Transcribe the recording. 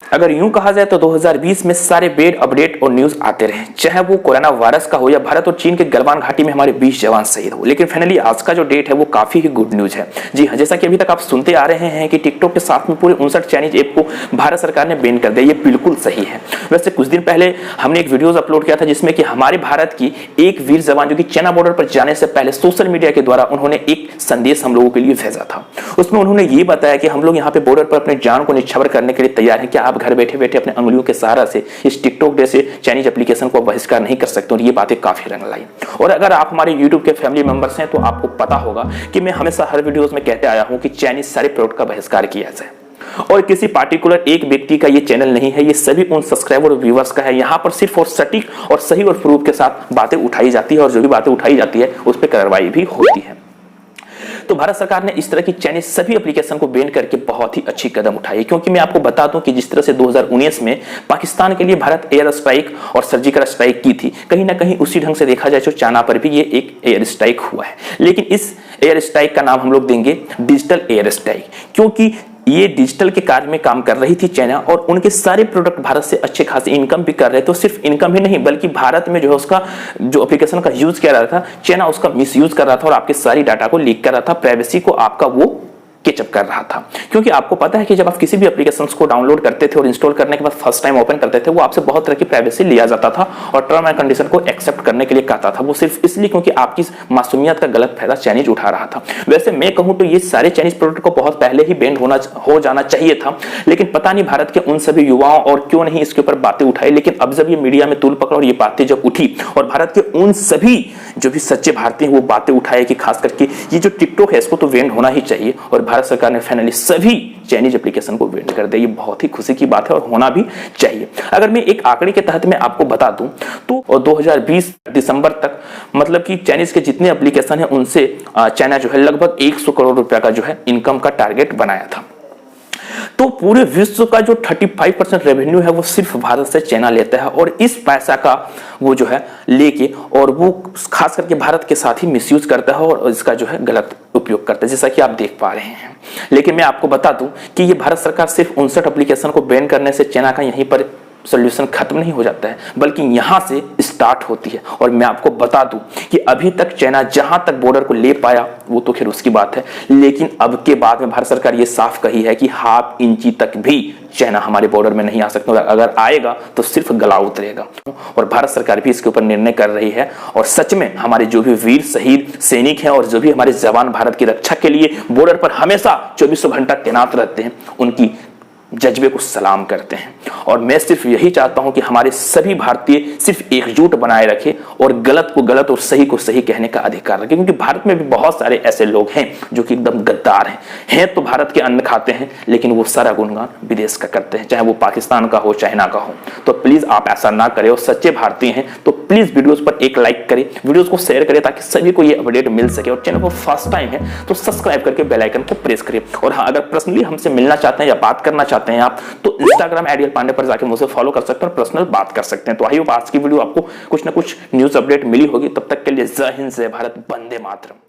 अगर यूं कहा जाए तो 2020 में सारे बेड अपडेट और न्यूज आते रहे, चाहे वो कोरोना वायरस का हो या भारत और चीन के गलवान घाटी में हमारे 20 जवान शहीद हो। लेकिन फाइनली आज का जो डेट है वो काफी ही गुड न्यूज है। जी हाँ, जैसा कि अभी तक आप सुनते आ रहे हैं कि टिकटॉक के साथ में पूरे 59 चाइनीज ऐप को भारत सरकार ने बैन कर दिया। ये बिल्कुल सही है। वैसे कुछ दिन पहले हमने एक वीडियोज अपलोड किया था जिसमें कि हमारे भारत की एक वीर जवान जो कि चाइना बॉर्डर पर जाने से पहले सोशल मीडिया के द्वारा उन्होंने एक संदेश हम लोगों के लिए भेजा था। उसमें उन्होंने ये बताया कि हम लोग यहाँ पे बॉर्डर पर अपने जान को निछावर करने के लिए तैयार हैं। क्या आप घर बैठे बैठे अपने अंगुलियों के सहारा से इस टिकटॉक जैसे चाइनीज एप्लीकेशन को बहिष्कार नहीं कर सकते? और ये बातें काफी रंग लाई। और अगर आप हमारे यूट्यूब के फैमिली मेंबर्स हैं तो आपको पता होगा कि मैं हमेशा हर वीडियोस में कहते आया हूं कि चाइनीज सारे प्रोडक्ट का बहिष्कार किया जाए। और किसी पार्टिकुलर एक व्यक्ति का ये चैनल नहीं है, ये सभी उन सब्सक्राइबर और व्यूअर्स का है। यहाँ पर सिर्फ और सटीक और सही और प्रूफ के साथ बातें उठाई जाती है और जो भी बातें उठाई जाती है उस पर कार्रवाई भी होती है। तो भारत सरकार ने इस तरह की चाइनीज सभी एप्लीकेशन को बैन करके बहुत ही अच्छी कदम उठाई, क्योंकि मैं आपको बता दूं कि जिस तरह से 2019 में पाकिस्तान के लिए भारत एयर स्ट्राइक और सर्जिकल स्ट्राइक की थी, कहीं ना कहीं उसी ढंग से देखा जाए तो चाइना पर भी ये एक एयर स्ट्राइक हुआ है। लेकिन इस एयर स्ट्राइक का नाम हम लोग देंगे डिजिटल एयर स्ट्राइक, क्योंकि ये डिजिटल के कार्य में काम कर रही थी चाइना और उनके सारे प्रोडक्ट भारत से अच्छे खासे इनकम भी कर रहे थे। तो सिर्फ इनकम ही नहीं बल्कि भारत में जो है उसका जो एप्लीकेशन का यूज किया रहा था, चाइना उसका मिसयूज कर रहा था और आपके सारी डाटा को लीक कर रहा था, प्राइवेसी को आपका वो कैचअप कर रहा था। क्योंकि आपको पता है कि जब आप किसी भी एप्लीकेशंस को डाउनलोड करते थे और इंस्टॉल करने के बाद फर्स्ट टाइम ओपन करते थे, वो आपसे बहुत तरह की प्राइवेसी लिया जाता था और टर्म एंड कंडीशन को एक्सेप्ट करने के लिए कहता था। वो सिर्फ इसलिए क्योंकि आपकी मासूमियत का गलत फायदा चाइनीज उठा रहा था। वैसे मैं कहूं तो ये सारे चाइनीज प्रोडक्ट को बहुत पहले ही बैन हो जाना चाहिए था, लेकिन पता नहीं भारत के उन सभी युवाओं और क्यों नहीं इसके ऊपर बातें उठाई। लेकिन अब जब ये मीडिया में तूल पकड़ा और ये बातें जब उठी और भारत के उन सभी जो भी सच्चे भारतीय वो बातें उठाए कि खास करके ये जो टिकटॉक है इसको तो बैन होना ही चाहिए, और भारत सरकार ने फाइनली सभी चाइनीज एप्लीकेशन को बैन कर दिया। ये बहुत ही खुशी की बात है और होना भी चाहिए। अगर मैं एक आंकड़े के तहत मैं आपको बता दूं तो 2020 दिसंबर तक मतलब कि चाइनीज के जितने एप्लीकेशन है उनसे चाइना जो है लगभग 100 करोड़ रुपया का जो है इनकम का टारगेट बनाया था। तो पूरे विश्व का जो 35% रेवेन्यू है वो सिर्फ भारत से चाइना लेता है, और इस पैसा का वो जो है लेके और वो खास करके भारत के साथ ही मिसयूज करता है और इसका जो है गलत उपयोग करता है, जैसा कि आप देख पा रहे हैं। लेकिन मैं आपको बता दूं कि ये भारत सरकार सिर्फ 59 एप्लीकेशन को बैन करने से चाइना का यहीं पर सॉल्यूशन खत्म नहीं हो जाता है, बल्कि यहां से स्टार्ट होती है। और मैं आपको बता दूं कि अभी तक चाइना जहां तक बॉर्डर को ले पाया वो तो खैर उसकी बात है, लेकिन अब के बाद में भारत सरकार ये साफ कही है कि हाफ इंची तक भी चाइना हमारे बॉर्डर में नहीं आ सकता, अगर आएगा तो सिर्फ गला उतरेगा। और भारत सरकार भी इसके ऊपर निर्णय कर रही है। और सच में हमारे जो भी वीर शहीद सैनिक हैं और जो भी हमारे जवान भारत की रक्षा के लिए बॉर्डर पर हमेशा 24 घंटा तैनात रहते हैं, उनकी जज्बे को सलाम करते हैं। और मैं सिर्फ यही चाहता हूं कि हमारे सभी भारतीय सिर्फ एकजुट बनाए रखें और गलत को गलत और सही को सही कहने का अधिकार रखें, क्योंकि भारत में भी बहुत सारे ऐसे लोग हैं जो कि एकदम गद्दार हैं तो भारत के अन्न खाते हैं लेकिन वो सारा गुणगान विदेश का करते हैं, चाहे वो पाकिस्तान का हो चाइना का हो। तो प्लीज आप ऐसा ना करें और सच्चे भारतीय हैं तो प्लीज वीडियोस पर एक लाइक करें, वीडियोस को शेयर करें ताकि सभी को ये अपडेट मिल सके। और चैनल को फर्स्ट टाइम है तो सब्सक्राइब करके बेल आइकन को प्रेस करें। और हाँ, अगर पर्सनली हमसे मिलना चाहते हैं या बात करना चाहते हैं आप तो इंस्टाग्राम @RDL पांडे पर जाके मुझसे फॉलो कर सकते हैं और पर्सनल बात कर सकते हैं। तो आई होप आज की वीडियो आपको कुछ ना कुछ न्यूज अपडेट मिली होगी। तब तक के लिए जय हिंद, जय भारत, वंदे मातरम।